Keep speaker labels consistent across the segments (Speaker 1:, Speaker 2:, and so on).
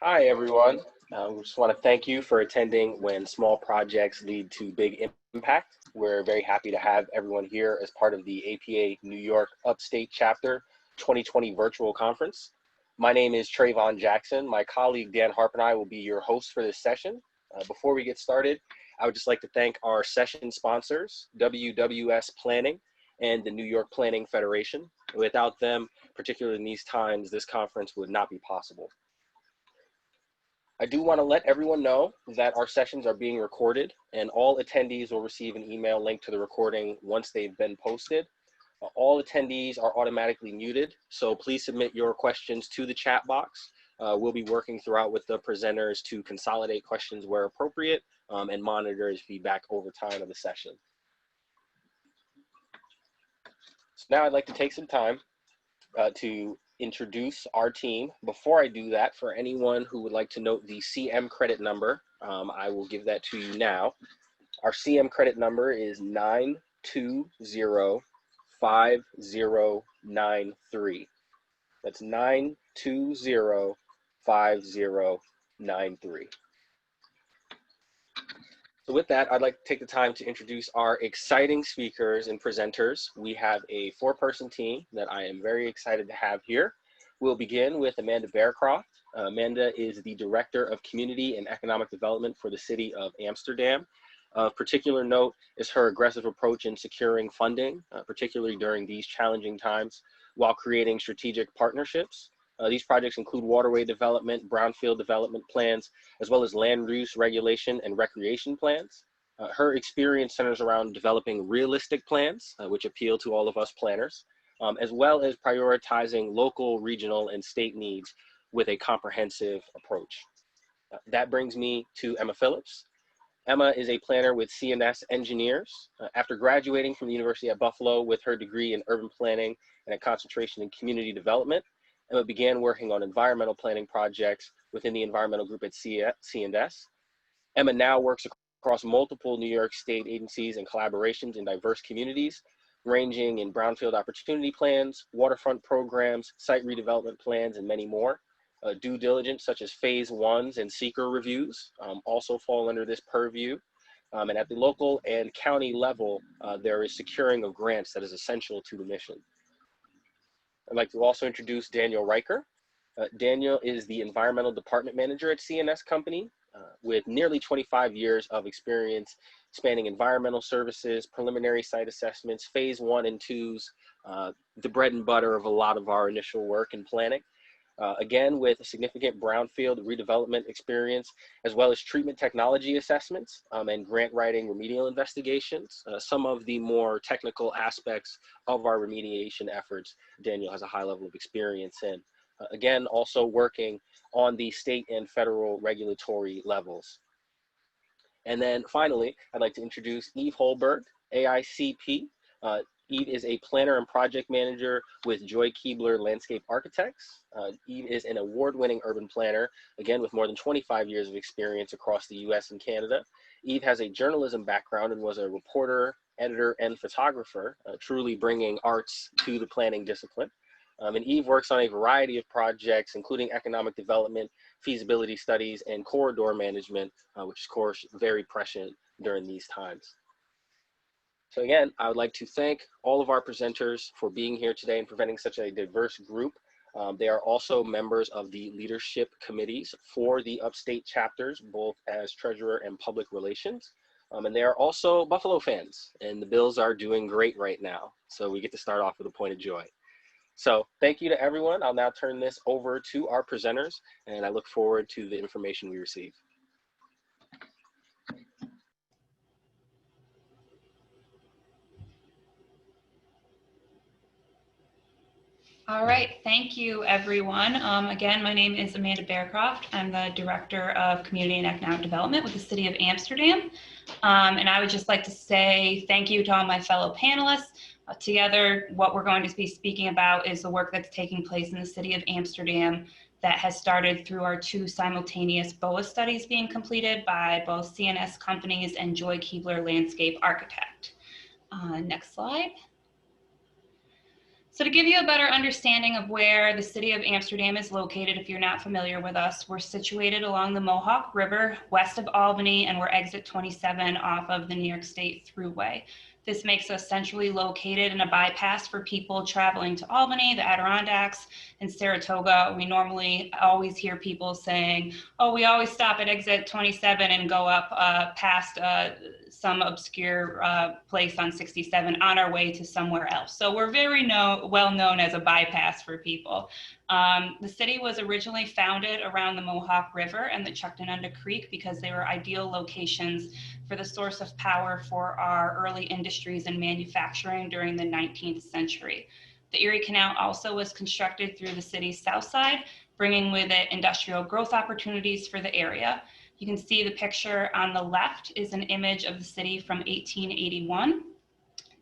Speaker 1: Hi, everyone. We just want to thank you for attending When Small Projects Lead to Big Impact. We're very happy to have everyone here as part of the APA New York Upstate Chapter 2020 virtual conference. My name is Trayvon Jackson. My colleague Dan Harp and I will be your hosts for this session. Before we get started, I would just like to thank our session sponsors, WWS Planning and the New York Planning Federation. Without them, particularly in these times, this conference would not be possible. I do want to let everyone know that our sessions are being recorded and all attendees will receive an email link to the recording once they've been posted. All attendees are automatically muted, so please submit your questions to the chat box. We'll be working throughout with the presenters to consolidate questions where appropriate and monitor feedback over time of the session. So now I'd like to take some time to introduce our team. Before I do that, for anyone who would like to note the CM credit number, I will give that to you now. Our CM credit number is 9205093. That's 9205093. So with that, I'd like to take the time to introduce our exciting speakers and presenters. We have a 4-person team that I am very excited to have here. We'll begin with Amanda Bearcroft. Amanda is the Director of Community and Economic Development for the City of Amsterdam. Of particular note is her aggressive approach in securing funding, particularly during these challenging times, while creating strategic partnerships. These projects include waterway development, brownfield development plans, as well as land use regulation and recreation plans. Her experience centers around developing realistic plans, which appeal to all of us planners, as well as prioritizing local, regional, and state needs with a comprehensive approach. That brings me to Emma Phillips. Emma is a planner with C&S Engineers. After graduating from the University at Buffalo with her degree in urban planning and a concentration in community development, Emma began working on environmental planning projects within the environmental group at C&S. Emma now works across multiple New York State agencies and collaborations in diverse communities, ranging in brownfield opportunity plans, waterfront programs, site redevelopment plans, and many more. Due diligence such as phase 1s and seeker reviews also fall under this purview. And at the local and county level, there is securing of grants that is essential to the mission. I'd like to also introduce Daniel Riker. Daniel is the Environmental Department Manager at C&S Company with nearly 25 years of experience spanning environmental services, preliminary site assessments, phase 1 and 2s, the bread and butter of a lot of our initial work and planning. Again, with a significant brownfield redevelopment experience, as well as treatment technology assessments and grant writing remedial investigations. Some of the more technical aspects of our remediation efforts, Daniel has a high level of experience in. Again, also working on the state and federal regulatory levels. And then finally, I'd like to introduce Eve Holberg, AICP. Eve is a planner and project manager with Joy Keebler Landscape Architects. Eve is an award-winning urban planner, again with more than 25 years of experience across the US and Canada. Eve has a journalism background and was a reporter, editor, and photographer, truly bringing arts to the planning discipline. And Eve works on a variety of projects, including economic development, feasibility studies, and corridor management, which is, of course, very prescient during these times. So again, I would like to thank all of our presenters for being here today and presenting such a diverse group. They are also members of the leadership committees for the upstate chapters, both as treasurer and public relations. And they are also Buffalo fans, and the Bills are doing great right now. So we get to start off with a point of joy. So thank you to everyone. I'll now turn this over to our presenters, and I look forward to the information we receive.
Speaker 2: All right, thank you everyone. Again, my name is Amanda Bearcroft. I'm the Director of Community and Economic Development with the City of Amsterdam. And I would just like to say thank you to all my fellow panelists. Together, what we're going to be speaking about is the work that's taking place in the City of Amsterdam that has started through our 2 simultaneous BOA studies being completed by both C&S companies and Joy Keebler Landscape Architect. Next slide. So to give you a better understanding of where the City of Amsterdam is located, if you're not familiar with us, we're situated along the Mohawk River, west of Albany, and we're exit 27 off of the New York State Thruway. This makes us centrally located in a bypass for people traveling to Albany, the Adirondacks, and Saratoga. We normally always hear people saying, oh, we always stop at exit 27 and go up past some obscure place on 67 on our way to somewhere else. So we're very well known as a bypass for people. The city was originally founded around the Mohawk River and the Chuctanunda Creek because they were ideal locations for the source of power for our early industries and manufacturing during the 19th century. The Erie Canal also was constructed through the city's south side, bringing with it industrial growth opportunities for the area. You can see the picture on the left is an image of the city from 1881.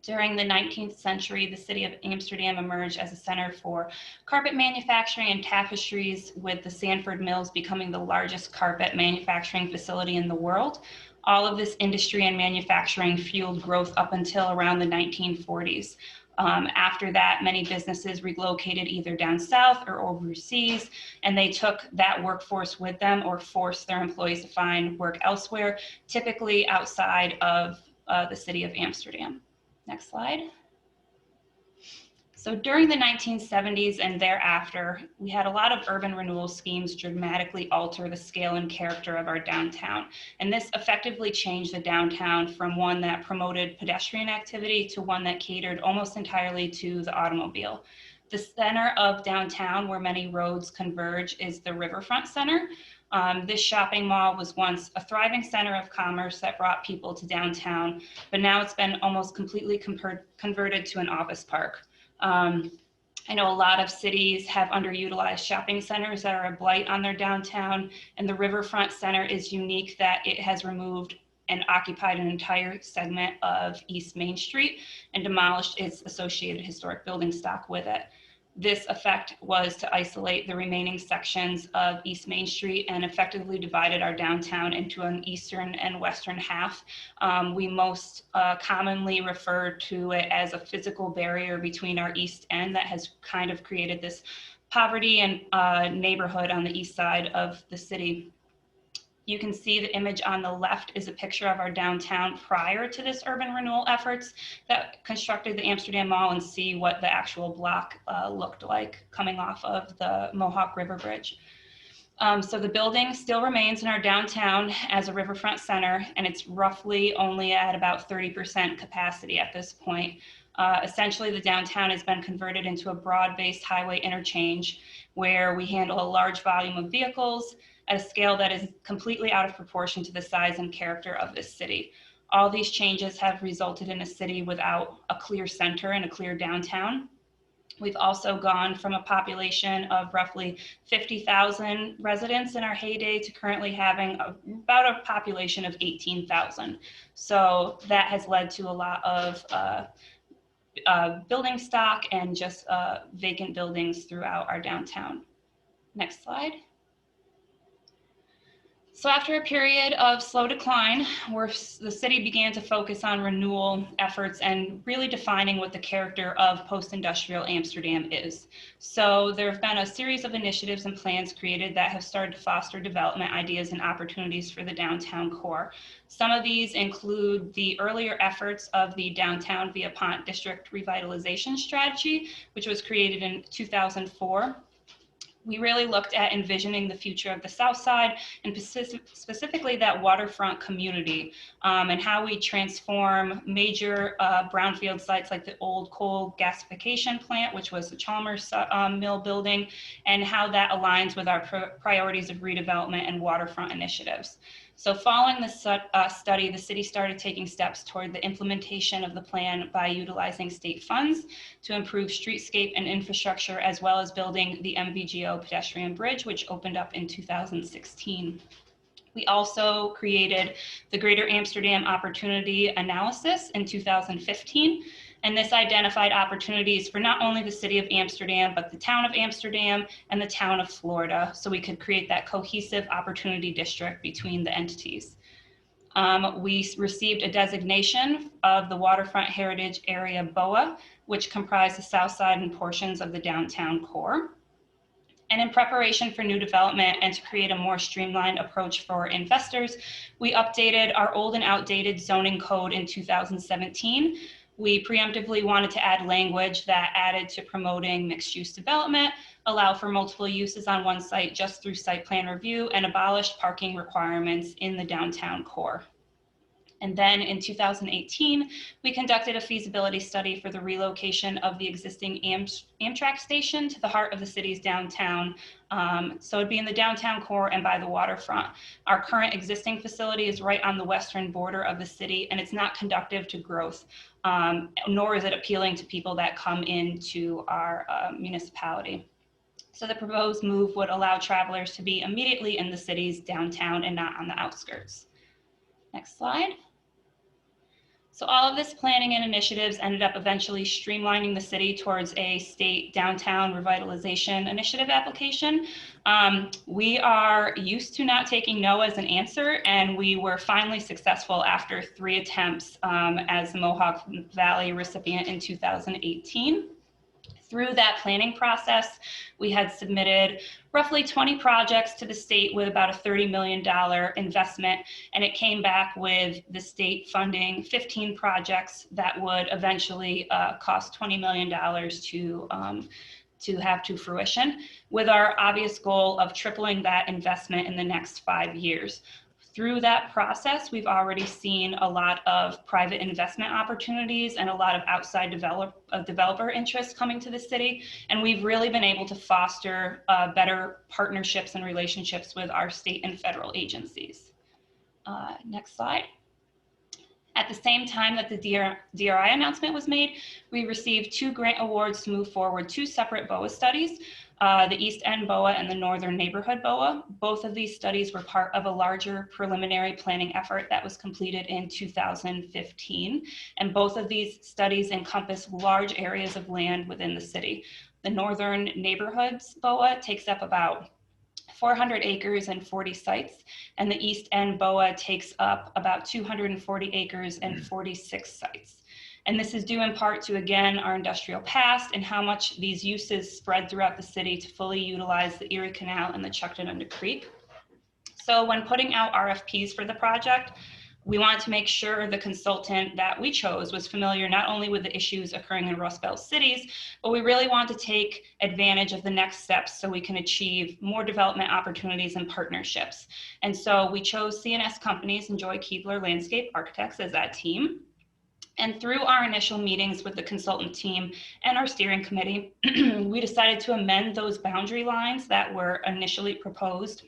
Speaker 2: During the 19th century, the city of Amsterdam emerged as a center for carpet manufacturing and tapestries, with the Sanford Mills becoming the largest carpet manufacturing facility in the world. All of this industry and manufacturing fueled growth up until around the 1940s. After that, many businesses relocated either down south or overseas, and they took that workforce with them or forced their employees to find work elsewhere, typically outside of the city of Amsterdam. Next slide. So during the 1970s and thereafter, we had a lot of urban renewal schemes dramatically alter the scale and character of our downtown. And this effectively changed the downtown from one that promoted pedestrian activity to one that catered almost entirely to the automobile. The center of downtown, where many roads converge, is the Riverfront Center. This shopping mall was once a thriving center of commerce that brought people to downtown, but now it's been almost completely converted to an office park. I know a lot of cities have underutilized shopping centers that are a blight on their downtown, and the Riverfront Center is unique that it has removed and occupied an entire segment of East Main Street and demolished its associated historic building stock with it. This effect was to isolate the remaining sections of East Main Street and effectively divided our downtown into an eastern and western half. We most commonly refer to it as a physical barrier between our east end that has kind of created this poverty and neighborhood on the east side of the city. You can see the image on the left is a picture of our downtown prior to this urban renewal efforts that constructed the Amsterdam Mall, and see what the actual block looked like coming off of the Mohawk River Bridge. So the building still remains in our downtown as a riverfront center, and it's roughly only at about 30% capacity at this point. Essentially, the downtown has been converted into a broad-based highway interchange where we handle a large volume of vehicles at a scale that is completely out of proportion to the size and character of this city. All these changes have resulted in a city without a clear center and a clear downtown. We've also gone from a population of roughly 50,000 residents in our heyday to currently having about a population of 18,000. So that has led to a lot of building stock and just vacant buildings throughout our downtown. Next slide. So after a period of slow decline, where the city began to focus on renewal efforts and really defining what the character of post-industrial Amsterdam is. So there have been a series of initiatives and plans created that have started to foster development ideas and opportunities for the downtown core. Some of these include the earlier efforts of the Downtown Via Pont District Revitalization Strategy, which was created in 2004. We really looked at envisioning the future of the South Side and specifically that waterfront community, and how we transform major brownfield sites like the old coal gasification plant, which was the Chalmers mill building, and how that aligns with our priorities of redevelopment and waterfront initiatives. So following the study, the city started taking steps toward the implementation of the plan by utilizing state funds to improve streetscape and infrastructure, as well as building the MVGO pedestrian bridge, which opened up in 2016. We also created the Greater Amsterdam Opportunity Analysis in 2015, and this identified opportunities for not only the city of Amsterdam, but the town of Amsterdam and the town of Florida, so we could create that cohesive opportunity district between the entities. We received a designation of the Waterfront Heritage Area BOA, which comprised the south side and portions of the downtown core. And in preparation for new development and to create a more streamlined approach for investors, we updated our old and outdated zoning code in 2017. We preemptively wanted to add language that added to promoting mixed-use development, allow for multiple uses on one site just through site plan review, and abolished parking requirements in the downtown core. And then in 2018, we conducted a feasibility study for the relocation of the existing Amtrak station to the heart of the city's downtown. So it'd be in the downtown core and by the waterfront. Our current existing facility is right on the western border of the city, and it's not conducive to growth, nor is it appealing to people that come into our municipality. So the proposed move would allow travelers to be immediately in the city's downtown and not on the outskirts. Next slide. So all of this planning and initiatives ended up eventually streamlining the city towards a state downtown revitalization initiative application. We are used to not taking no as an answer, and we were finally successful after 3 attempts as the Mohawk Valley recipient in 2018. Through that planning process, we had submitted roughly 20 projects to the state with about a $30 million investment, and it came back with the state funding 15 projects that would eventually cost $20 million to have to fruition, with our obvious goal of tripling that investment in the next 5 years. Through that process, we've already seen a lot of private investment opportunities and a lot of outside developer interest coming to the city. And we've really been able to foster better partnerships and relationships with our state and federal agencies. Next slide. At the same time that the DRI announcement was made, we received 2 grant awards to move forward 2 separate BOA studies. The East End BOA and the Northern Neighborhood BOA. Both of these studies were part of a larger preliminary planning effort that was completed in 2015. And both of these studies encompass large areas of land within the city. The Northern Neighborhoods BOA takes up about 400 acres and 40 sites, and the East End BOA takes up about 240 acres and 46 sites. And this is due in part to, again, our industrial past and how much these uses spread throughout the city to fully utilize the Erie Canal and the Chuctanunda Creek. So when putting out RFPs for the project, we wanted to make sure the consultant that we chose was familiar not only with the issues occurring in Rust Belt cities, but we really want to take advantage of the next steps so we can achieve more development opportunities and partnerships. And so we chose CNS Companies and Joy Keebler Landscape Architects as that team. And through our initial meetings with the consultant team and our steering committee, we decided to amend those boundary lines that were initially proposed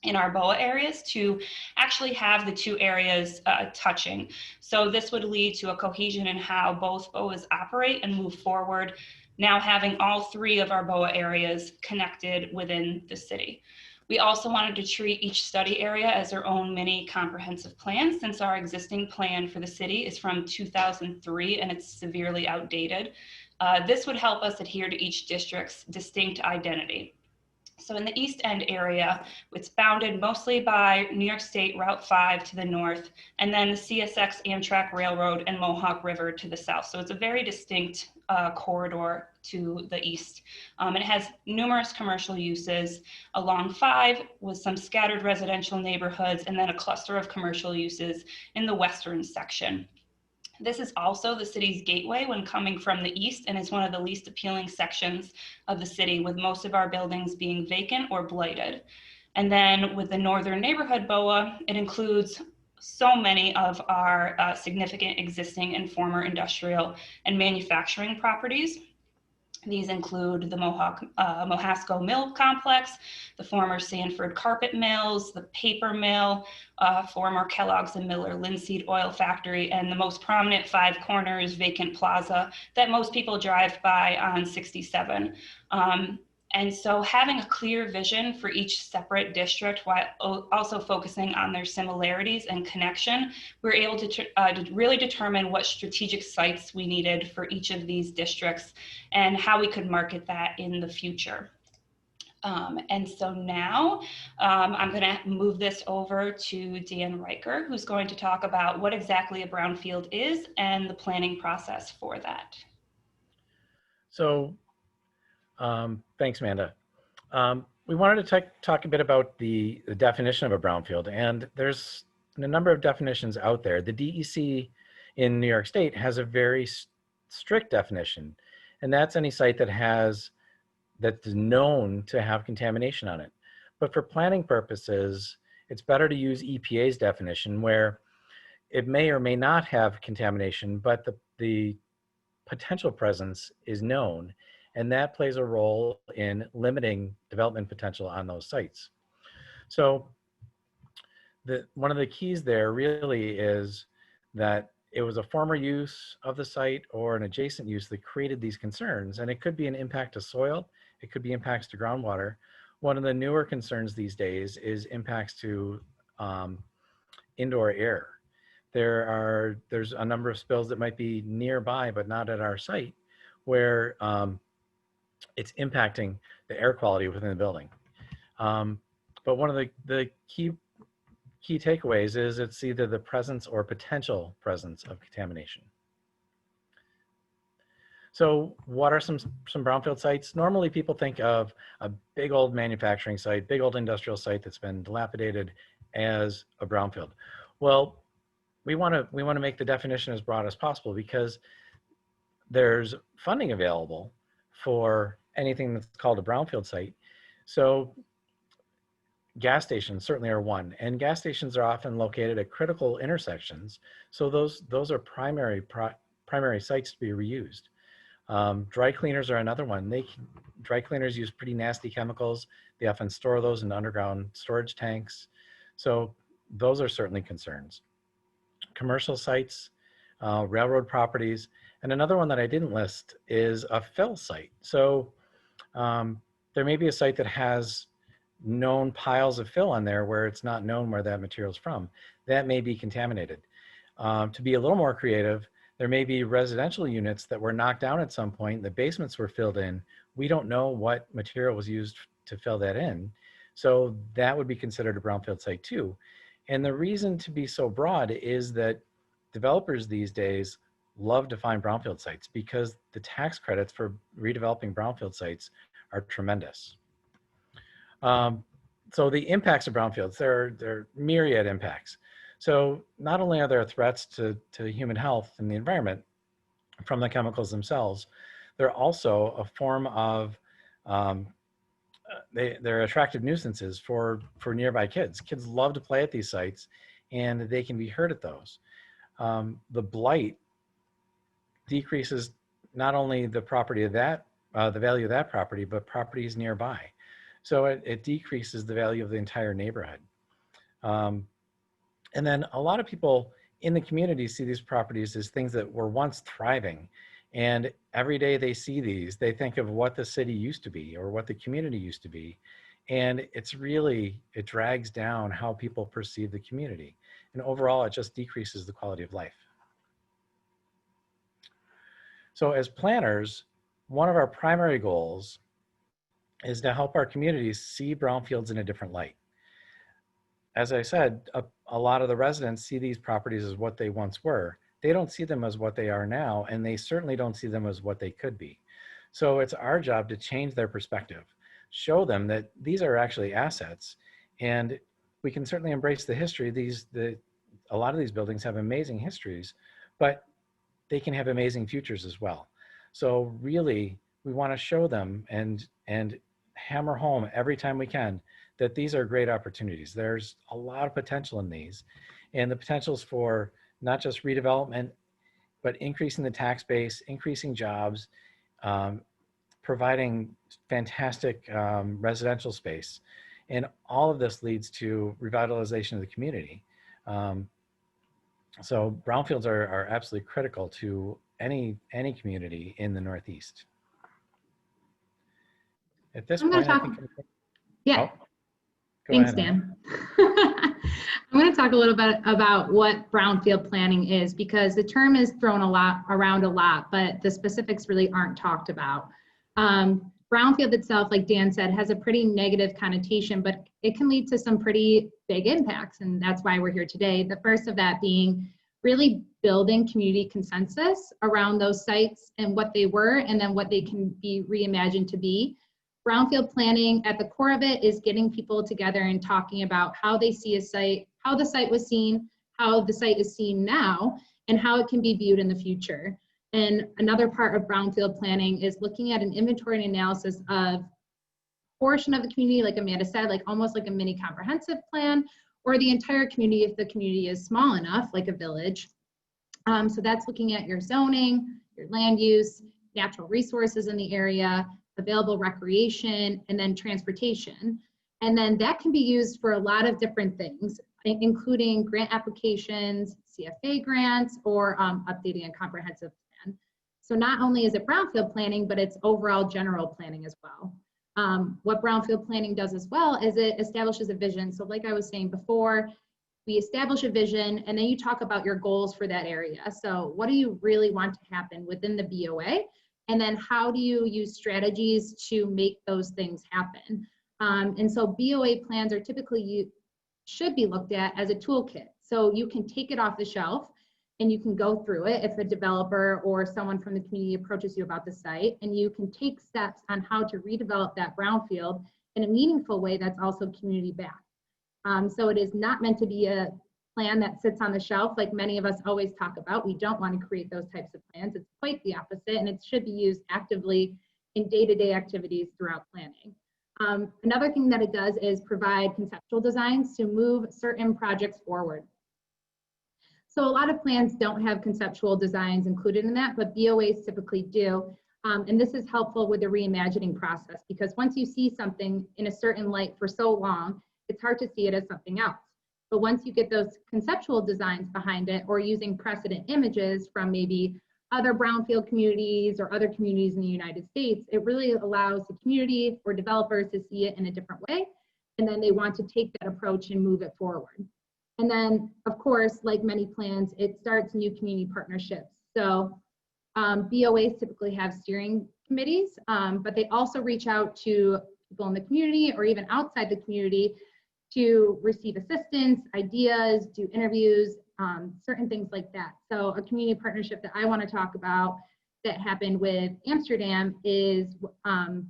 Speaker 2: in our BOA areas to actually have the 2 areas touching. So this would lead to a cohesion in how both BOAs operate and move forward, now having all 3 of our BOA areas connected within the city. We also wanted to treat each study area as their own mini comprehensive plan, since our existing plan for the city is from 2003 and it's severely outdated. This would help us adhere to each district's distinct identity. So in the East End area, it's bounded mostly by New York State Route 5 to the north, and then the CSX Amtrak Railroad and Mohawk River to the south. So it's a very distinct corridor to the east. It has numerous commercial uses along 5 with some scattered residential neighborhoods and then a cluster of commercial uses in the western section. This is also the city's gateway when coming from the east and is one of the least appealing sections of the city, with most of our buildings being vacant or blighted. And then with the Northern Neighborhood BOA, it includes so many of our significant existing and former industrial and manufacturing properties. These include the Mohasco Mill Complex, the former Sanford Carpet Mills, the Paper Mill, former Kellogg's and Miller Linseed Oil Factory, and the most prominent Five Corners vacant plaza that most people drive by on 67. And so having a clear vision for each separate district while also focusing on their similarities and connection, we're able to really determine what strategic sites we needed for each of these districts and how we could market that in the future. And so now I'm going to move this over to Dan Riker, who's going to talk about what exactly a brownfield is and the planning process for that.
Speaker 3: So thanks, Amanda. We wanted to talk a bit about the definition of a brownfield, and there's a number of definitions out there. The DEC in New York State has a very strict definition, and that's any site that's known to have contamination on it. But for planning purposes, it's better to use EPA's definition, where it may or may not have contamination, but the potential presence is known, and that plays a role in limiting development potential on those sites. So one of the keys there really is that it was a former use of the site or an adjacent use that created these concerns, and it could be an impact to soil, it could be impacts to groundwater. One of the newer concerns these days is impacts to indoor air. There's a number of spills that might be nearby but not at our site, where it's impacting the air quality within the building. But one of the key takeaways is it's either the presence or potential presence of contamination. So what are some brownfield sites? Normally people think of a big old manufacturing site, big old industrial site that's been dilapidated as a brownfield. Well, we want to make the definition as broad as possible, because there's funding available for anything that's called a brownfield site. So gas stations certainly are one, and gas stations are often located at critical intersections. So those are primary sites to be reused. Dry cleaners are another one. Dry cleaners use pretty nasty chemicals. They often store those in underground storage tanks. So those are certainly concerns. Commercial sites, railroad properties, and another one that I didn't list is a fill site. So there may be a site that has known piles of fill on there where it's not known where that material is from. That may be contaminated. To be a little more creative, there may be residential units that were knocked down at some point, the basements were filled in. We don't know what material was used to fill that in. So that would be considered a brownfield site too. And the reason to be so broad is that developers these days love to find brownfield sites, because the tax credits for redeveloping brownfield sites are tremendous. So the impacts of brownfields, there are myriad impacts. So not only are there threats to human health and the environment from the chemicals themselves, they're also a form of, they're attractive nuisances for nearby kids. Kids love to play at these sites, and they can be hurt at those. The blight decreases not only the property of that, the value of that property, but properties nearby. So it decreases the value of the entire neighborhood. And then a lot of people in the community see these properties as things that were once thriving. And every day they see these, they think of what the city used to be or what the community used to be. And it drags down how people perceive the community. And overall, it just decreases the quality of life. So as planners, one of our primary goals is to help our communities see brownfields in a different light. As I said, a lot of the residents see these properties as what they once were. They don't see them as what they are now, and they certainly don't see them as what they could be. So it's our job to change their perspective, show them that these are actually assets, and we can certainly embrace the history. A lot of these buildings have amazing histories, but they can have amazing futures as well. So really, we want to show them and hammer home every time we can that these are great opportunities. There's a lot of potential in these, and the potentials for not just redevelopment, but increasing the tax base, increasing jobs, providing fantastic residential space. And all of this leads to revitalization of the community. So brownfields are absolutely critical to any community in the Northeast. At this point, I think.
Speaker 4: Yeah.
Speaker 3: Oh,
Speaker 4: thanks, Dan. I'm going to talk a little bit about what brownfield planning is, because the term is thrown around a lot, but the specifics really aren't talked about. brownfield itself, like Dan said, has a pretty negative connotation, but it can lead to some pretty big impacts. And that's why we're here today. The first of that being really building community consensus around those sites and what they were, and then what they can be reimagined to be. Brownfield planning, at the core of it, is getting people together and talking about how they see a site, how the site was seen, how the site is seen now, and how it can be viewed in the future. And another part of brownfield planning is looking at an inventory and analysis of portion of the community, like Amanda said, like almost like a mini comprehensive plan, or the entire community if the community is small enough, like a village. So that's looking at your zoning, your land use, natural resources in the area, available recreation, and then transportation. And then that can be used for a lot of different things, including grant applications, CFA grants, or updating a comprehensive plan. So not only is it brownfield planning, but it's overall general planning as well. What brownfield planning does as well is it establishes a vision. So like I was saying before, we establish a vision, and then you talk about your goals for that area. So what do you really want to happen within the BOA? And then how do you use strategies to make those things happen? And so BOA plans are typically, should be looked at as a toolkit. So you can take it off the shelf and you can go through it if a developer or someone from the community approaches you about the site, and you can take steps on how to redevelop that brownfield in a meaningful way that's also community backed. So it is not meant to be a plan that sits on the shelf like many of us always talk about. We don't want to create those types of plans. It's quite the opposite, and it should be used actively in day-to-day activities throughout planning. Another thing that it does is provide conceptual designs to move certain projects forward. So a lot of plans don't have conceptual designs included in that, but BOAs typically do. And this is helpful with the reimagining process, because once you see something in a certain light for so long, it's hard to see it as something else. But once you get those conceptual designs behind it, or using precedent images from maybe other brownfield communities or other communities in the United States, it really allows the community or developers to see it in a different way. And then they want to take that approach and move it forward. And then, of course, like many plans, it starts new community partnerships. So BOAs typically have steering committees, but they also reach out to people in the community or even outside the community to receive assistance, ideas, do interviews, certain things like that. So a community partnership that I want to talk about that happened with Amsterdam is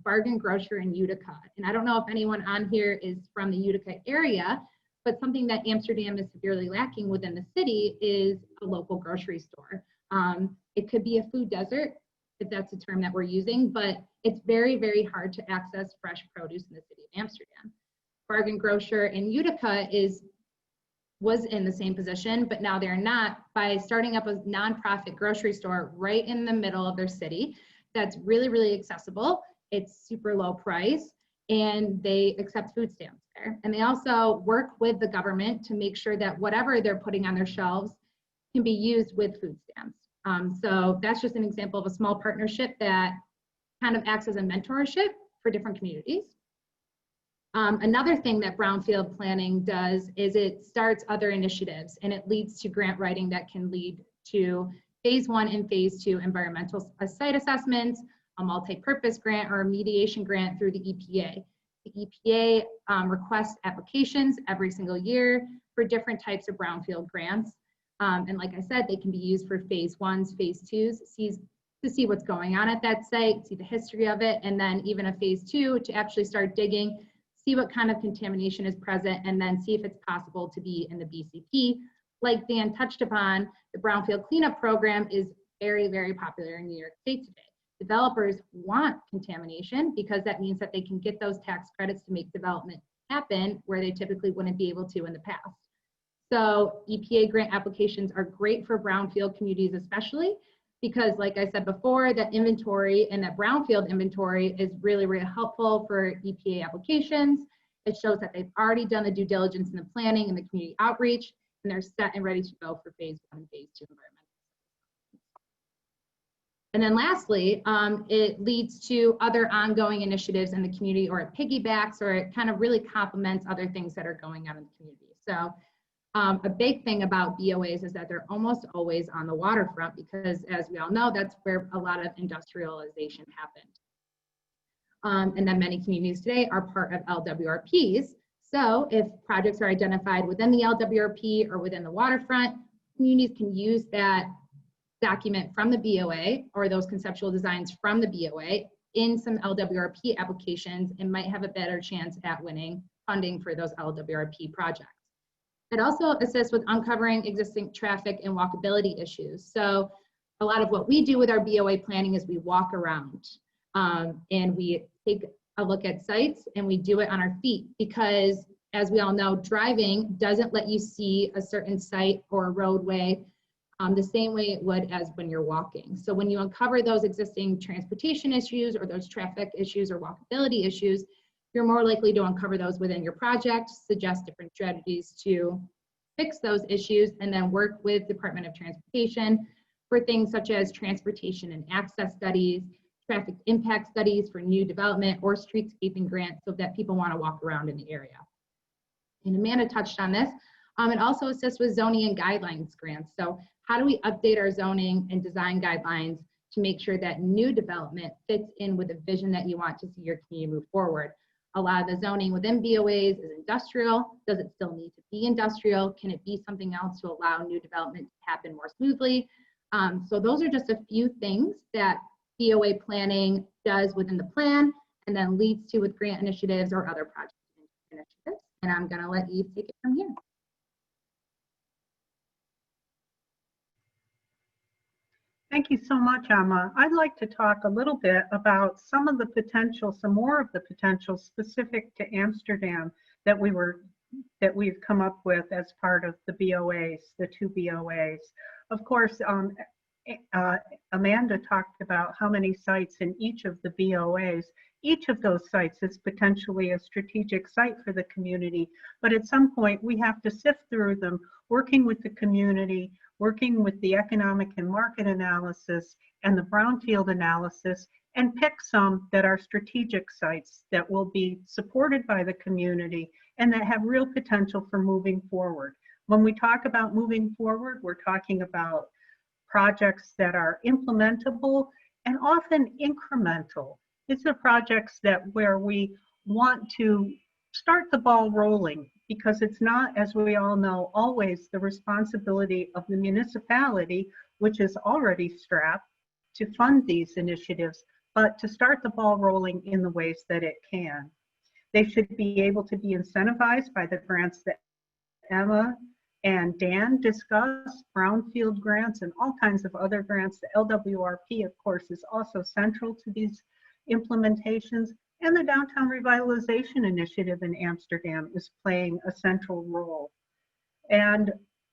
Speaker 4: Bargain Grocer in Utica. And I don't know if anyone on here is from the Utica area, but something that Amsterdam is severely lacking within the city is a local grocery store. It could be a food desert, if that's the term that we're using, but it's very, very hard to access fresh produce in the city of Amsterdam. Bargain Grocer in Utica was in the same position, but now they're not, by starting up a nonprofit grocery store right in the middle of their city that's really, really accessible. It's super low price, and they accept food stamps there. And they also work with the government to make sure that whatever they're putting on their shelves can be used with food stamps. So that's just an example of a small partnership that kind of acts as a mentorship for different communities. Another thing that brownfield planning does is it starts other initiatives, and it leads to grant writing that can lead to phase 1 and phase 2 environmental site assessments, a multi-purpose grant, or a mediation grant through the EPA. The EPA requests applications every single year for different types of brownfield grants. And like I said, they can be used for phase 1s, phase 2s, to see what's going on at that site, see the history of it, and then even a phase 2 to actually start digging, see what kind of contamination is present, and then see if it's possible to be in the BCP. Like Dan touched upon, the brownfield cleanup program is very, very popular in New York State today. Developers want contamination because that means that they can get those tax credits to make development happen where they typically wouldn't be able to in the past. So EPA grant applications are great for brownfield communities especially, because like I said before, that inventory and that brownfield inventory is really, really helpful for EPA applications. It shows that they've already done the due diligence in the planning and the community outreach, and they're set and ready to go for phase 1 and phase 2 environmental. And then lastly, it leads to other ongoing initiatives in the community, or it piggybacks, or it kind of really complements other things that are going on in the community. So a big thing about BOAs is that they're almost always on the waterfront, because as we all know, that's where a lot of industrialization happened. And then many communities today are part of LWRPs. So if projects are identified within the LWRP or within the waterfront, communities can use that document from the BOA or those conceptual designs from the BOA in some LWRP applications and might have a better chance at winning funding for those LWRP projects. It also assists with uncovering existing traffic and walkability issues. So a lot of what we do with our BOA planning is we walk around and we take a look at sites and we do it on our feet, because as we all know, driving doesn't let you see a certain site or a roadway the same way it would as when you're walking. So when you uncover those existing transportation issues or those traffic issues or walkability issues, you're more likely to uncover those within your project, suggest different strategies to fix those issues, and then work with Department of Transportation for things such as transportation and access studies, traffic impact studies for new development, or streetscaping grants so that people want to walk around in the area. And Amanda touched on this. It also assists with zoning and guidelines grants. So how do we update our zoning and design guidelines to make sure that new development fits in with the vision that you want to see your community move forward? A lot of the zoning within BOAs is industrial. Does it still need to be industrial? Can it be something else to allow new development to happen more smoothly? So those are just a few things that BOA planning does within the plan and then leads to with grant initiatives or other project initiatives. And I'm going to let Eve take it from here.
Speaker 5: Thank you so much, Emma. I'd like to talk a little bit about some of the potential, some more of the potential specific to Amsterdam that we've come up with as part of the BOAs, the 2 BOAs. Of course, Amanda talked about how many sites in each of the BOAs. Each of those sites is potentially a strategic site for the community, but at some point we have to sift through them, working with the community, working with the economic and market analysis and the brownfield analysis, and pick some that are strategic sites that will be supported by the community and that have real potential for moving forward. When we talk about moving forward, we're talking about projects that are implementable and often incremental. These are projects where we want to start the ball rolling, because it's not, as we all know, always the responsibility of the municipality, which is already strapped to fund these initiatives, but to start the ball rolling in the ways that it can. They should be able to be incentivized by the grants that Emma and Dan discussed, brownfield grants and all kinds of other grants. The LWRP, of course, is also central to these implementations, and the Downtown Revitalization Initiative in Amsterdam is playing a central role. And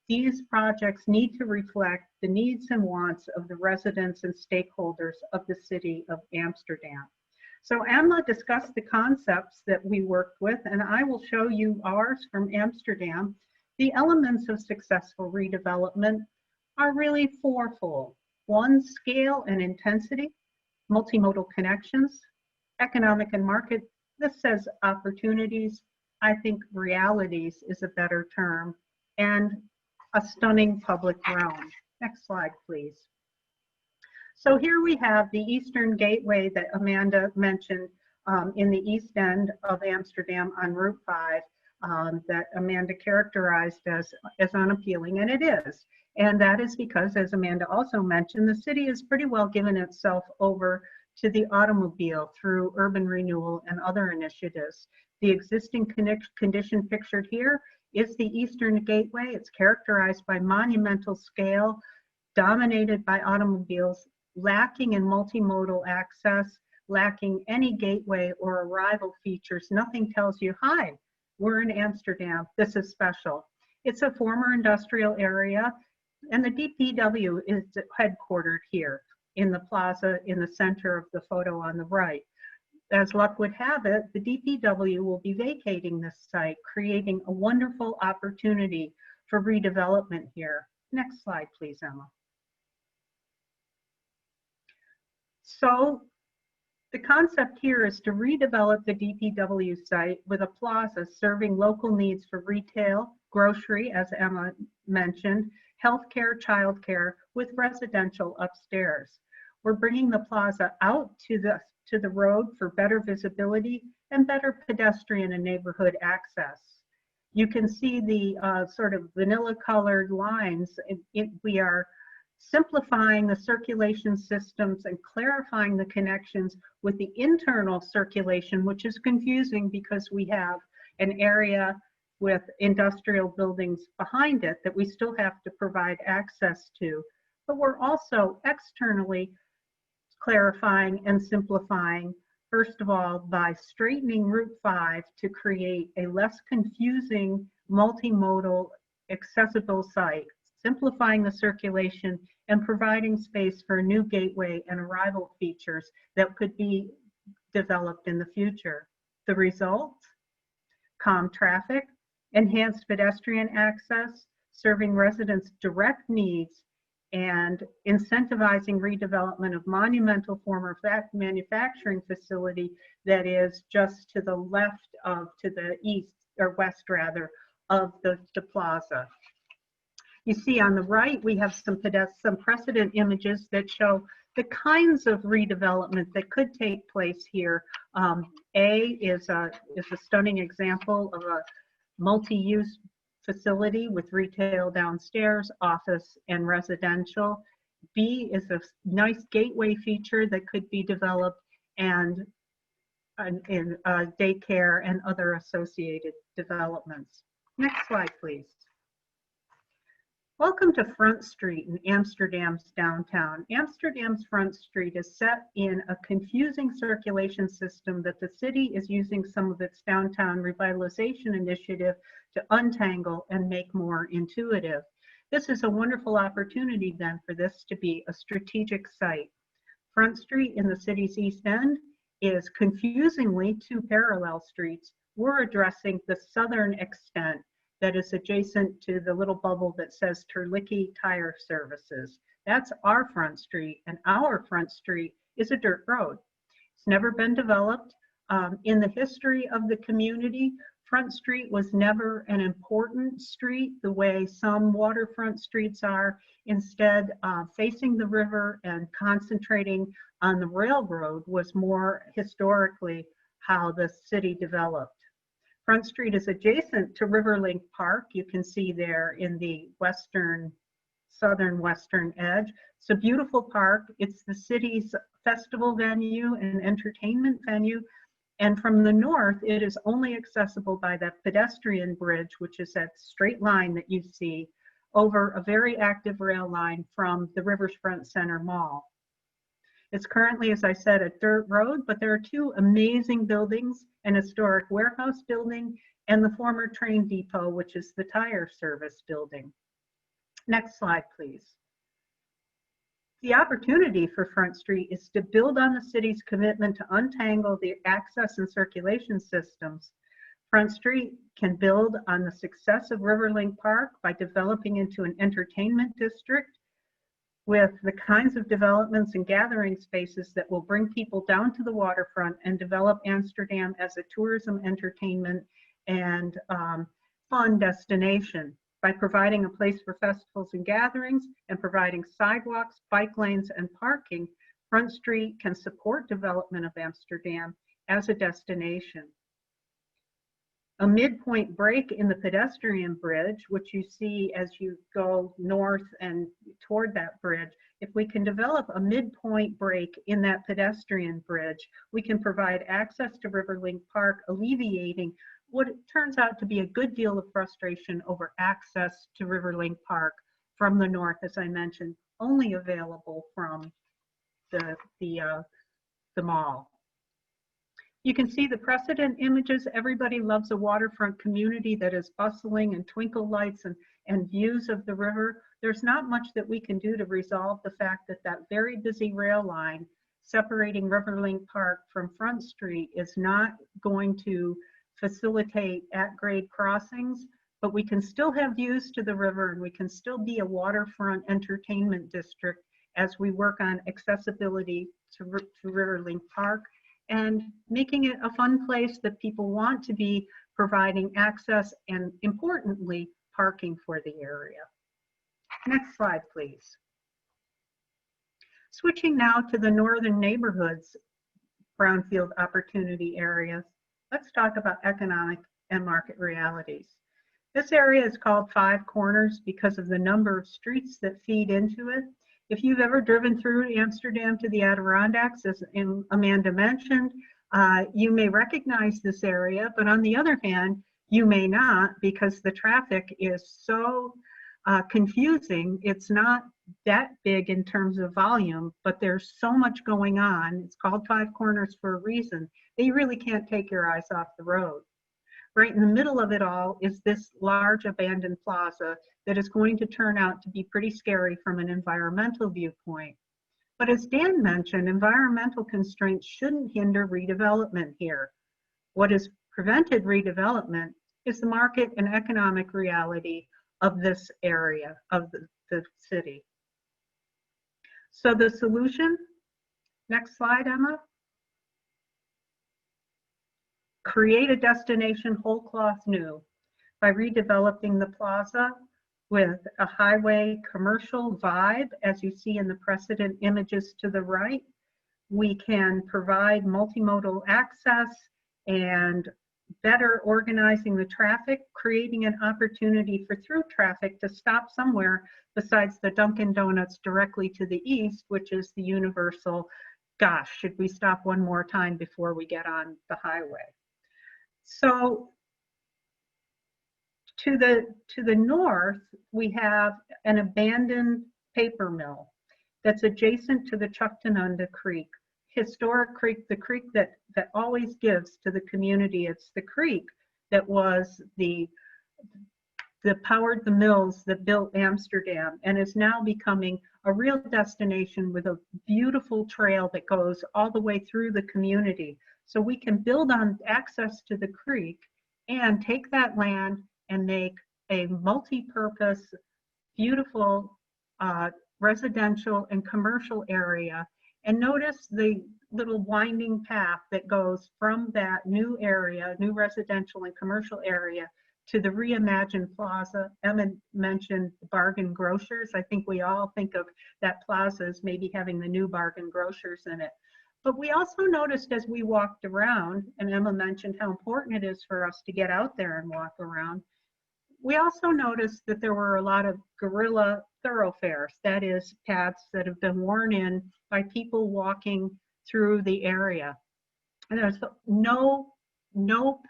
Speaker 5: these projects need to reflect the needs and wants of the residents and stakeholders of the City of Amsterdam. So Emma discussed the concepts that we worked with, and I will show you ours from Amsterdam. The elements of successful redevelopment are really fourfold. 1, scale and intensity, multimodal connections, economic and market. This says opportunities. I think realities is a better term, and a stunning public realm. Next slide, please. So here we have the Eastern Gateway that Amanda mentioned in the east end of Amsterdam on Route 5 that Amanda characterized as unappealing, and it is. And that is because, as Amanda also mentioned, the city has pretty well given itself over to the automobile through urban renewal and other initiatives. The existing condition pictured here is the Eastern Gateway. It's characterized by monumental scale, dominated by automobiles, lacking in multimodal access, lacking any gateway or arrival features. Nothing tells you, hi, we're in Amsterdam, this is special. It's a former industrial area, and the DPW is headquartered here in the plaza in the center of the photo on the right. As luck would have it, the DPW will be vacating this site, creating a wonderful opportunity for redevelopment here. Next slide, please, Emma. So the concept here is to redevelop the DPW site with a plaza serving local needs for retail, grocery, as Emma mentioned, healthcare, childcare, with residential upstairs. We're bringing the plaza out to the to the road for better visibility and better pedestrian and neighborhood access. You can see the sort of vanilla colored lines. We are simplifying the circulation systems and clarifying the connections with the internal circulation, which is confusing because we have an area with industrial buildings behind it that we still have to provide access to. But we're also externally clarifying and simplifying, first of all, by straightening Route 5 to create a less confusing multimodal accessible site, simplifying the circulation and providing space for new gateway and arrival features that could be developed in the future. The result? Calm traffic, enhanced pedestrian access, serving residents' direct needs, and incentivizing redevelopment of monumental former manufacturing facility that is just to the left of, to the east, or west rather, of the plaza. You see on the right, we have some precedent images that show the kinds of redevelopment that could take place here. A is a stunning example of a multi-use facility with retail downstairs, office, and residential. B is a nice gateway feature that could be developed, and in daycare and other associated developments. Next slide, please. Welcome to Front Street in Amsterdam's downtown. Amsterdam's Front Street is set in a confusing circulation system that the city is using some of its downtown revitalization initiative to untangle and make more intuitive. This is a wonderful opportunity then for this to be a strategic site. Front Street in the city's East End is confusingly two parallel streets. We're addressing the southern extent that is adjacent to the little bubble that says Terlicki Tire Services. That's our Front Street, and our Front Street is a dirt road. It's never been developed. In the history of the community, Front Street was never an important street the way some waterfront streets are. Instead, facing the river and concentrating on the railroad was more historically how the city developed. Front Street is adjacent to Riverlink Park. You can see there in the southern western edge. It's a beautiful park. It's the city's festival venue and entertainment venue. And from the north, it is only accessible by that pedestrian bridge, which is that straight line that you see over a very active rail line from the Riverfront Center Mall. It's currently, as I said, a dirt road, but there are two amazing buildings, an historic warehouse building and the former train depot, which is the tire service building. Next slide, please. The opportunity for Front Street is to build on the city's commitment to untangle the access and circulation systems. Front Street can build on the success of Riverlink Park by developing into an entertainment district with the kinds of developments and gathering spaces that will bring people down to the waterfront and develop Amsterdam as a tourism, entertainment, and fun destination by providing a place for festivals and gatherings and providing sidewalks, bike lanes, and parking. Front Street can support development of Amsterdam as a destination. A midpoint break in the pedestrian bridge, which you see as you go north and toward that bridge, if we can develop a midpoint break in that pedestrian bridge, we can provide access to Riverlink Park, alleviating what turns out to be a good deal of frustration over access to Riverlink Park from the north, as I mentioned, only available from the mall. You can see the precedent images. Everybody loves a waterfront community that is bustling and twinkle lights and views of the river. There's not much that we can do to resolve the fact that that very busy rail line separating Riverlink Park from Front Street is not going to facilitate at-grade crossings, but we can still have views to the river and we can still be a waterfront entertainment district as we work on accessibility to Riverlink Park and making it a fun place that people want to be providing access and, importantly, parking for the area. Next slide, please. Switching now to the northern neighborhoods, brownfield opportunity areas, let's talk about economic and market realities. This area is called Five Corners because of the number of streets that feed into it. If you've ever driven through Amsterdam to the Adirondacks, as Amanda mentioned, you may recognize this area, but on the other hand, you may not, because the traffic is so confusing. It's not that big in terms of volume, but there's so much going on. It's called Five Corners for a reason. That you really can't take your eyes off the road. Right in the middle of it all is this large abandoned plaza that is going to turn out to be pretty scary from an environmental viewpoint. But as Dan mentioned, environmental constraints shouldn't hinder redevelopment here. What has prevented redevelopment is the market and economic reality of this area of the city. So the solution, next slide, Emma. Create a destination whole cloth new by redeveloping the plaza with a highway commercial vibe, as you see in the precedent images to the right. We can provide multimodal access and better organizing the traffic, creating an opportunity for through traffic to stop somewhere besides the Dunkin' Donuts directly to the east, which is the universal, gosh, should we stop one more time before we get on the highway? So to the north, we have an abandoned paper mill that's adjacent to the Chuctanunda Creek, historic creek, the creek that always gives to the community. It's the creek that was the powered the mills that built Amsterdam, and is now becoming a real destination with a beautiful trail that goes all the way through the community. So we can build on access to the creek and take that land and make a multi-purpose, beautiful residential and commercial area. And notice the little winding path that goes from that new area, new residential and commercial area, to the reimagined plaza. Emma mentioned bargain grocers. I think we all think of that plaza as maybe having the new bargain grocers in it. But we also noticed as we walked around, and Emma mentioned how important it is for us to get out there and walk around, we also noticed that there were a lot of guerrilla thoroughfares, that is, paths that have been worn in by people walking through the area. And there's no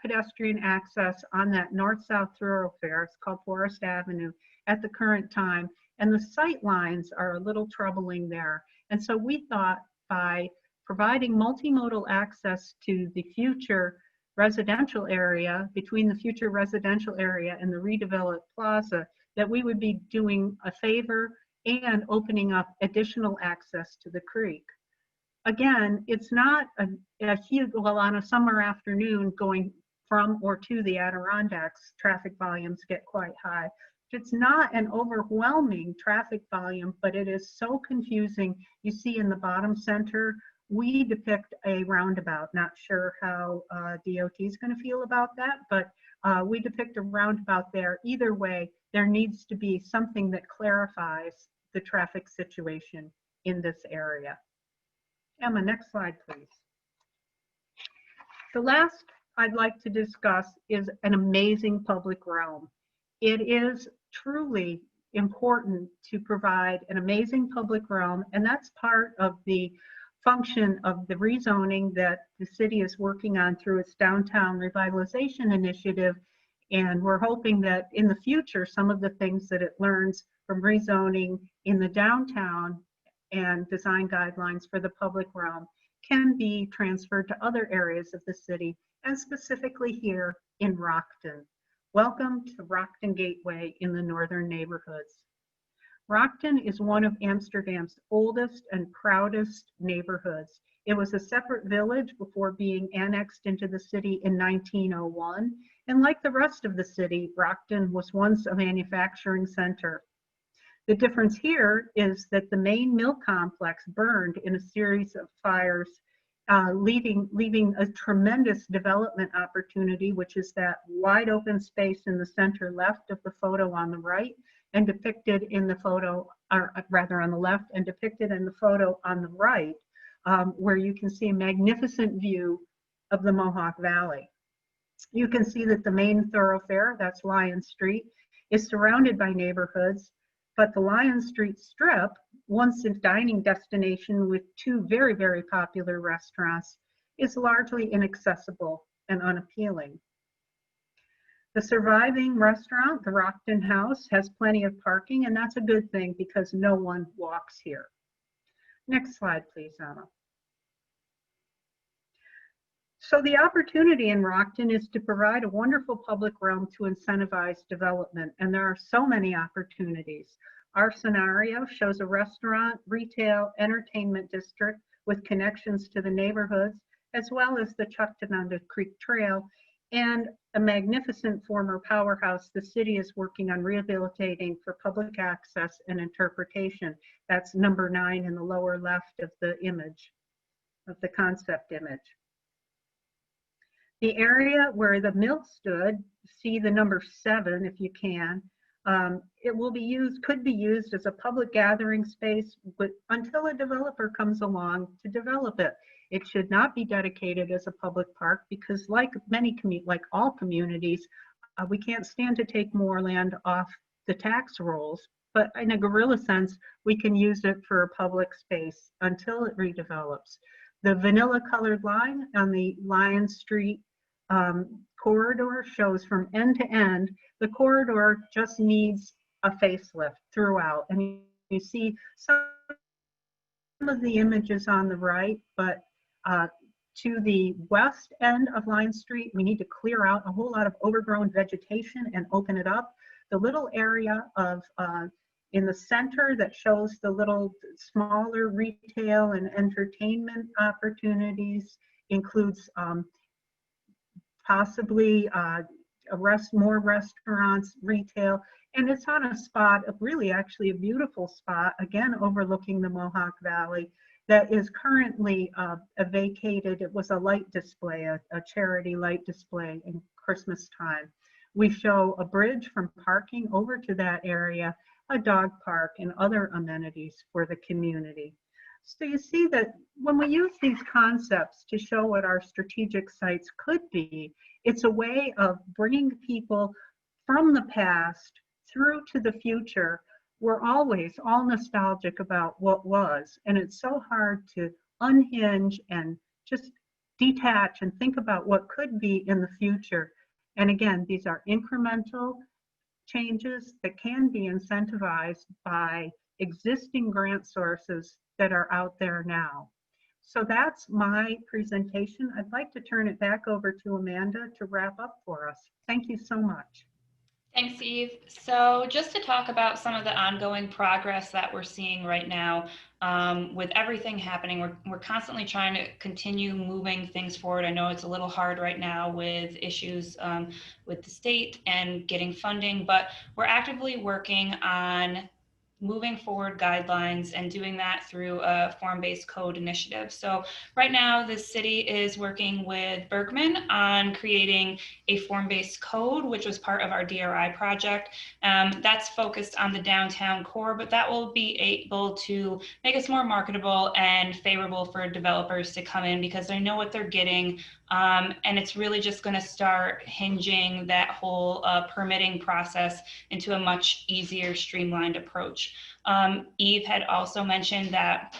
Speaker 5: pedestrian access on that north-south thoroughfare. It's called Forest Avenue at the current time, and the sight lines are a little troubling there. And so we thought by providing multimodal access to the future residential area, between the future residential area and the redeveloped plaza, that we would be doing a favor and opening up additional access to the creek. Again, it's not a huge, well, on a summer afternoon going from or to the Adirondacks, traffic volumes get quite high. It's not an overwhelming traffic volume, but it is so confusing. You see in the bottom center, we depict a roundabout. Not sure how DOT is going to feel about that, but we depict a roundabout there. Either way, there needs to be something that clarifies the traffic situation in this area. Emma, next slide, please. The last I'd like to discuss is an amazing public realm. It is truly important to provide an amazing public realm, and that's part of the function of the rezoning that the city is working on through its downtown revitalization initiative. And we're hoping that in the future, some of the things that it learns from rezoning in the downtown and design guidelines for the public realm can be transferred to other areas of the city, and specifically here in Rockton. Welcome to Rockton Gateway in the northern neighborhoods. Rockton is one of Amsterdam's oldest and proudest neighborhoods. It was a separate village before being annexed into the city in 1901. And like the rest of the city, Rockton was once a manufacturing center. The difference here is that the main mill complex burned in a series of fires, leaving a tremendous development opportunity, which is that wide open space in the center left of the photo on the right, and depicted in the photo, or rather on the left, and depicted in the photo on the right, where you can see a magnificent view of the Mohawk Valley. You can see that the main thoroughfare, that's Lion Street, is surrounded by neighborhoods, but the Lion Street Strip, once a dining destination with two very, very popular restaurants, is largely inaccessible and unappealing. The surviving restaurant, the Rockton House, has plenty of parking, and that's a good thing because no one walks here. Next slide, please, Anna. So the opportunity in Rockton is to provide a wonderful public realm to incentivize development, and there are so many opportunities. Our scenario shows a restaurant, retail, entertainment district with connections to the neighborhoods, as well as the Chuctanunda Creek Trail, and a magnificent former powerhouse the city is working on rehabilitating for public access and interpretation. That's number 9 in the lower left of the image, of the concept image. The area where the mill stood, see the number 7 if you can, it will be used, could be used as a public gathering space until a developer comes along to develop it. It should not be dedicated as a public park because like all communities, we can't stand to take more land off the tax rolls, but in a guerrilla sense, we can use it for a public space until it redevelops. The vanilla colored line on the Lion Street corridor shows from end to end, the corridor just needs a facelift throughout. And you see some of the images on the right, but to the west end of Lion Street, we need to clear out a whole lot of overgrown vegetation and open it up. The little area of in the center that shows the little smaller retail and entertainment opportunities includes possibly more restaurants, retail, and it's on a spot, really actually a beautiful spot, again overlooking the Mohawk Valley, that is currently vacated. It was a light display, a charity light display in Christmas time. We show a bridge from parking over to that area, a dog park, and other amenities for the community. So you see that when we use these concepts to show what our strategic sites could be, it's a way of bringing people from the past through to the future. We're always all nostalgic about what was, and it's so hard to unhinge and just detach and think about what could be in the future. And again, these are incremental changes that can be incentivized by existing grant sources that are out there now. So that's my presentation. I'd like to turn it back over to Amanda to wrap up for us. Thank you so much.
Speaker 2: Thanks, Eve. So just to talk about some of the ongoing progress that we're seeing right now, with everything happening, we're constantly trying to continue moving things forward. I know it's a little hard right now with issues with the state and getting funding, but we're actively working on moving forward guidelines and doing that through a form-based code initiative. So right now the city is working with Bergman on creating a form-based code, which was part of our DRI project. That's focused on the downtown core, but that will be able to make us more marketable and favorable for developers to come in because they know what they're getting. And it's really just going to start hinging that whole permitting process into a much easier, streamlined approach. Eve had also mentioned that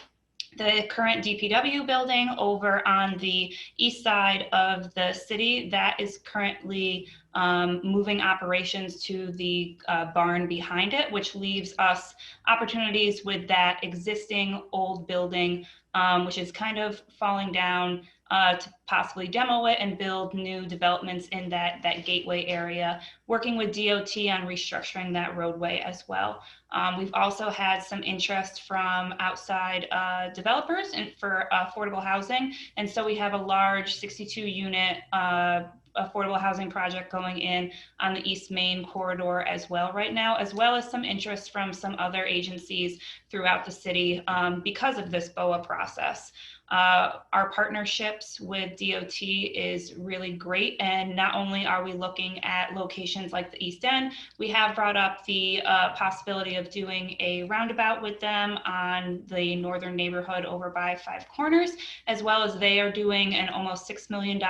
Speaker 2: the current DPW building over on the east side of the city, that is currently moving operations to the barn behind it, which leaves us opportunities with that existing old building, which is kind of falling down, to possibly demo it and build new developments in that gateway area, working with DOT on restructuring that roadway as well. We've also had some interest from outside developers and for affordable housing. And so we have a large 62-unit affordable housing project going in on the East Main corridor as well right now, as well as some interest from some other agencies throughout the city because of this BOA process. Our partnerships with DOT is really great, and not only are we looking at locations like the East End, we have brought up the possibility of doing a roundabout with them on the northern neighborhood over by Five Corners, as well as they are doing an almost $6 million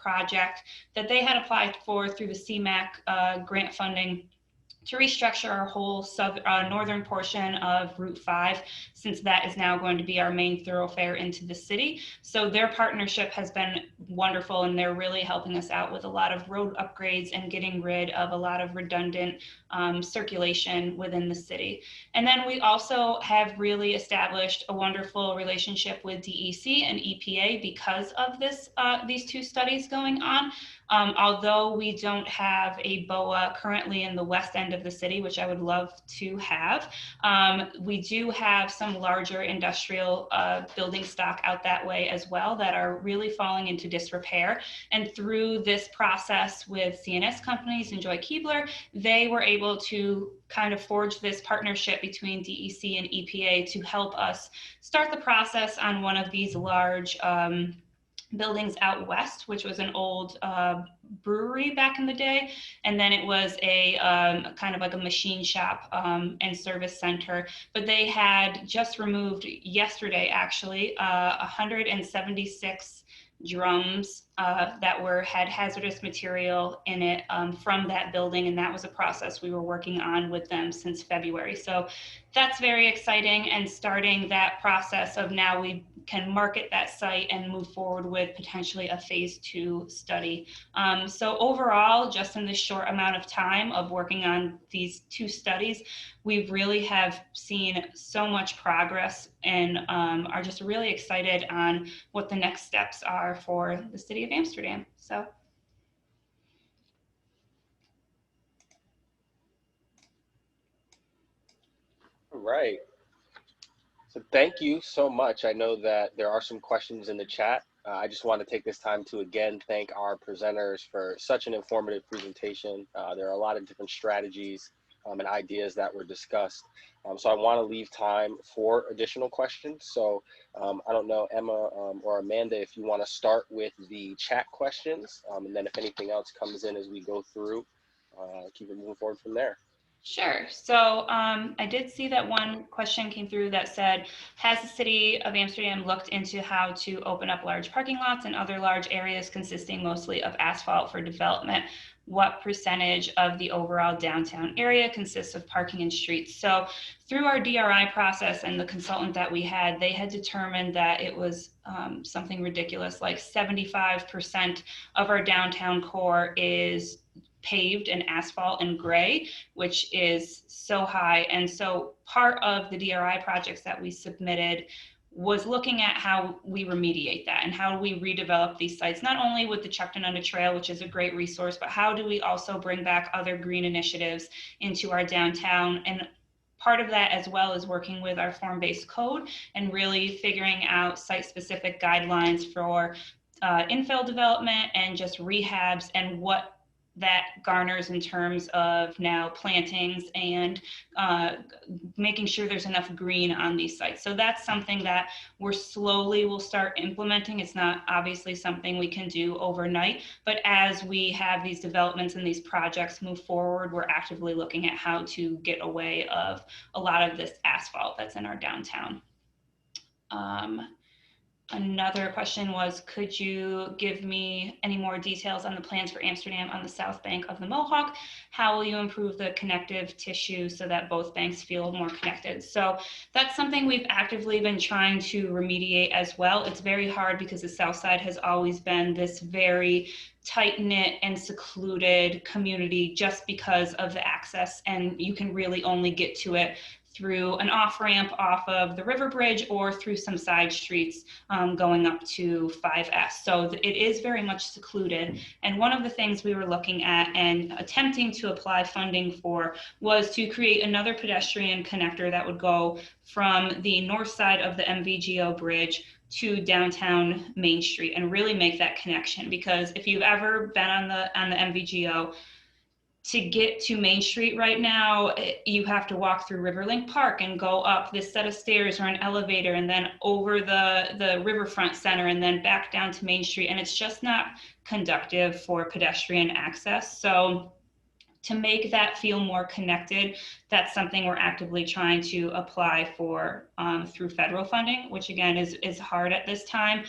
Speaker 2: project that they had applied for through the CMAQ grant funding to restructure our whole northern portion of Route 5, since that is now going to be our main thoroughfare into the city. So their partnership has been wonderful, and they're really helping us out with a lot of road upgrades and getting rid of a lot of redundant circulation within the city. And then we also have really established a wonderful relationship with DEC and EPA because of these two studies going on. Although we don't have a BOA currently in the west end of the city, which I would love to have, we do have some larger industrial building stock out that way as well that are really falling into disrepair. And through this process with CNS companies and Joy Keebler, they were able to kind of forge this partnership between DEC and EPA to help us start the process on one of these large buildings out west, which was an old brewery back in the day. And then it was a kind of like a machine shop and service center. But they had just removed yesterday, actually, 176 drums that had hazardous material in it from that building. And that was a process we were working on with them since February. So that's very exciting, and starting that process of now we can market that site and move forward with potentially a phase 2 study. So overall, just in this short amount of time of working on these 2 studies, we really have seen so much progress, and are just really excited on what the next steps are for the City of Amsterdam. So.
Speaker 1: All right. So thank you so much. I know that there are some questions in the chat. I just want to take this time to again thank our presenters for such an informative presentation. There are a lot of different strategies and ideas that were discussed. So I want to leave time for additional questions. So I don't know, Emma or Amanda, if you want to start with the chat questions, and then if anything else comes in as we go through, keep it moving forward from there.
Speaker 2: Sure. So I did see that one question came through that said, has the City of Amsterdam looked into how to open up large parking lots and other large areas consisting mostly of asphalt for development? What percentage of the overall downtown area consists of parking and streets? So through our DRI process and the consultant that we had, they had determined that it was something ridiculous, like 75% of our downtown core is paved and asphalt and gray, which is so high. And so part of the DRI projects that we submitted was looking at how we remediate that and how we redevelop these sites, not only with the Chuckton Trail, which is a great resource, but how do we also bring back other green initiatives into our downtown. And part of that as well is working with our form-based code and really figuring out site-specific guidelines for infill development and just rehabs and what that garners in terms of now plantings and making sure there's enough green on these sites. So that's something that we're slowly will start implementing. It's not obviously something we can do overnight, but as we have these developments and these projects move forward, we're actively looking at how to get away of a lot of this asphalt that's in our downtown. Another question was, could you give me any more details on the plans for Amsterdam on the south bank of the Mohawk? How will you improve the connective tissue so that both banks feel more connected? So that's something we've actively been trying to remediate as well. It's very hard because the south side has always been this very tight-knit and secluded community just because of the access, and you can really only get to it through an off-ramp off of the river bridge or through some side streets going up to 5S. So it is very much secluded. And one of the things we were looking at and attempting to apply funding for was to create another pedestrian connector that would go from the north side of the MVGO bridge to downtown Main Street and really make that connection. Because if you've ever been on the MVGO, to get to Main Street right now, you have to walk through Riverlink Park and go up this set of stairs or an elevator and then over the Riverfront Center and then back down to Main Street. And it's just not conducive for pedestrian access. So to make that feel more connected, that's something we're actively trying to apply for through federal funding, which again is hard at this time,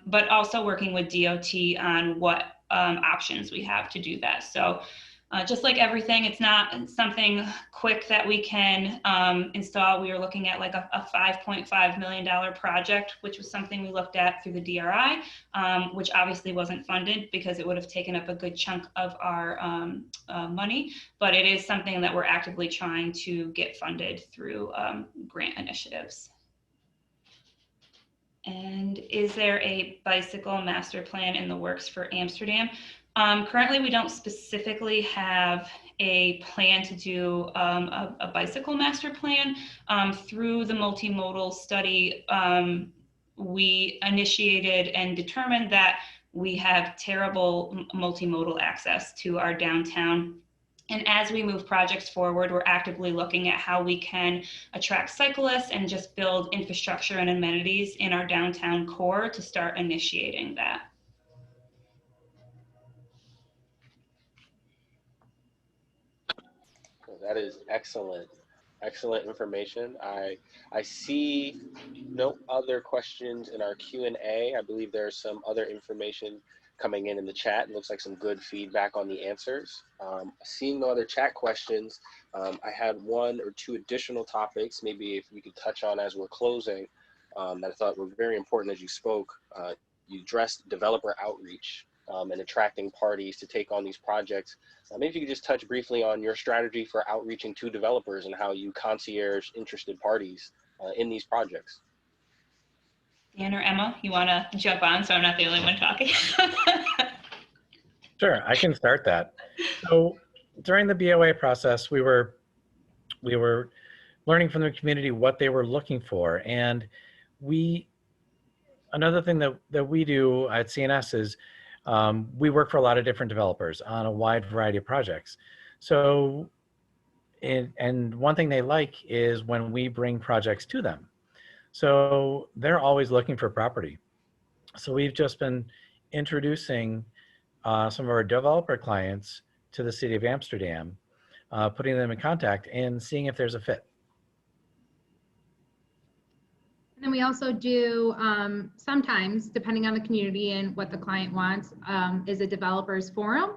Speaker 2: but also working with DOT on what options we have to do that. So just like everything, it's not something quick that we can install. We were looking at like a $5.5 million project, which was something we looked at through the DRI, which obviously wasn't funded because it would have taken up a good chunk of our money, but it is something that we're actively trying to get funded through grant initiatives. And is there a bicycle master plan in the works for Amsterdam? Currently, we don't specifically have a plan to do a bicycle master plan. Through the multimodal study, we initiated and determined that we have terrible multimodal access to our downtown. And as we move projects forward, we're actively looking at how we can attract cyclists and just build infrastructure and amenities in our downtown core to start initiating that.
Speaker 1: That is excellent. Excellent information. I see no other questions in our Q&A. I believe there's some other information coming in the chat. It looks like some good feedback on the answers. Seeing no other chat questions, I had one or two additional topics, maybe if we could touch on as we're closing, that I thought were very important as you spoke. You addressed developer outreach and attracting parties to take on these projects. Maybe if you could just touch briefly on your strategy for outreaching to developers and how you concierge interested parties in these projects.
Speaker 2: Dan or Emma, you want to jump on so I'm not the only one talking?
Speaker 3: Sure, I can start that. So during the BOA process, we were learning from the community what they were looking for. And another thing that we do at CNS is we work for a lot of different developers on a wide variety of projects. So, and one thing they like is when we bring projects to them. So they're always looking for property. So we've just been introducing some of our developer clients to the City of Amsterdam, putting them in contact and seeing if there's a fit.
Speaker 4: And then we also do sometimes, depending on the community and what the client wants, is a developers forum.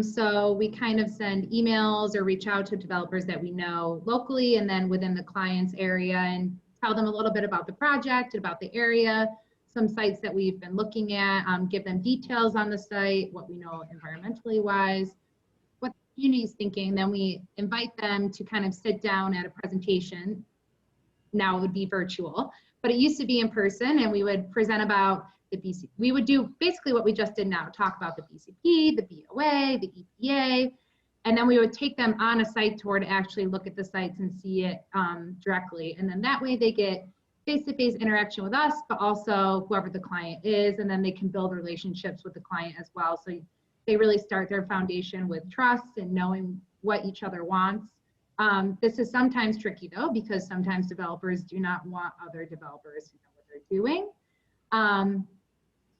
Speaker 4: So we kind of send emails or reach out to developers that we know locally and then within the client's area and tell them a little bit about the project, about the area, some sites that we've been looking at, give them details on the site, what we know environmentally wise, what the community is thinking. Then we invite them to kind of sit down at a presentation. Now it would be virtual, but it used to be in person, and we would present about the BC. We would do basically what we just did now, talk about the BCP, the BOA, the EPA, and then we would take them on a site tour to actually look at the sites and see it directly. And then that way they get face-to-face interaction with us, but also whoever the client is, and then they can build relationships with the client as well. So they really start their foundation with trust and knowing what each other wants. This is sometimes tricky though, because sometimes developers do not want other developers to know what they're doing.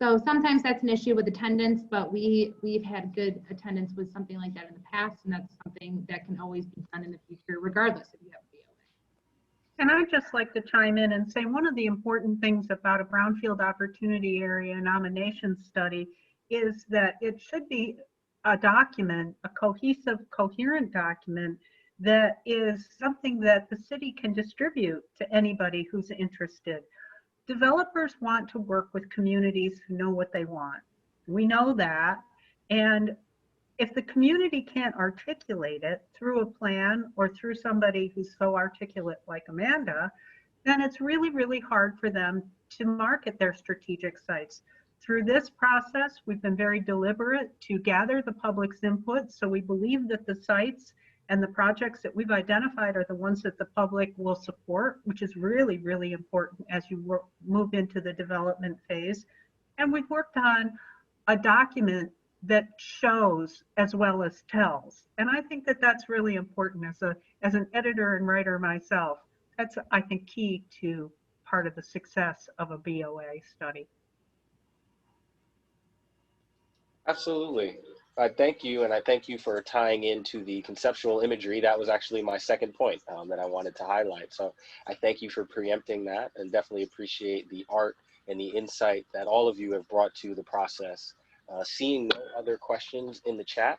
Speaker 4: So sometimes that's an issue with attendance, but we've had good attendance with something like that in the past, and that's something that can always be done in the future, regardless if you have a BOA.
Speaker 5: And I'd just like to chime in and say one of the important things about a brownfield opportunity area nomination study is that it should be a document, a cohesive, coherent document that is something that the city can distribute to anybody who's interested. Developers want to work with communities who know what they want. We know that. And if the community can't articulate it through a plan or through somebody who's so articulate like Amanda, then it's really, really hard for them to market their strategic sites. Through this process, we've been very deliberate to gather the public's input. So we believe that the sites and the projects that we've identified are the ones that the public will support, which is really, really important as you move into the development phase. And we've worked on a document that shows as well as tells. And I think that that's really important as an editor and writer myself. That's, I think, key to part of the success of a BOA study.
Speaker 1: Absolutely. I thank you, and I thank you for tying into the conceptual imagery. That was actually my second point that I wanted to highlight. So I thank you for preempting that, and definitely appreciate the art and the insight that all of you have brought to the process. Seeing no other questions in the chat,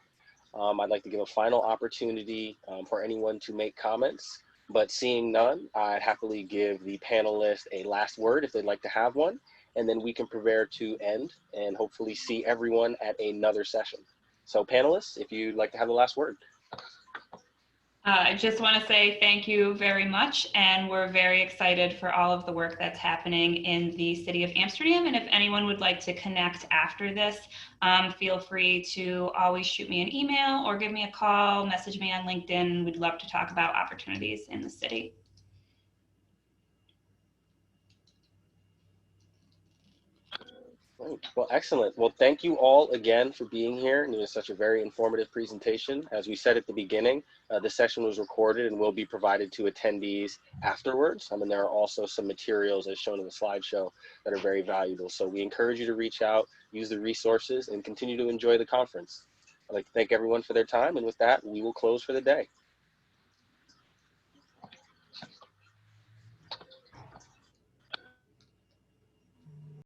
Speaker 1: I'd like to give a final opportunity for anyone to make comments, but seeing none, I'd happily give the panelists a last word if they'd like to have one, and then we can prepare to end and hopefully see everyone at another session. So panelists, if you'd like to have the last word.
Speaker 2: I just want to say thank you very much, and we're very excited for all of the work that's happening in the City of Amsterdam. And if anyone would like to connect after this, feel free to always shoot me an email or give me a call, message me on LinkedIn. We'd love to talk about opportunities in the city.
Speaker 1: Well, excellent. Well, thank you all again for being here. And it was such a very informative presentation. As we said at the beginning, the session was recorded and will be provided to attendees afterwards. And there are also some materials as shown in the slideshow that are very valuable. So we encourage you to reach out, use the resources, and continue to enjoy the conference. I'd like to thank everyone for their time. And with that, we will close for the day.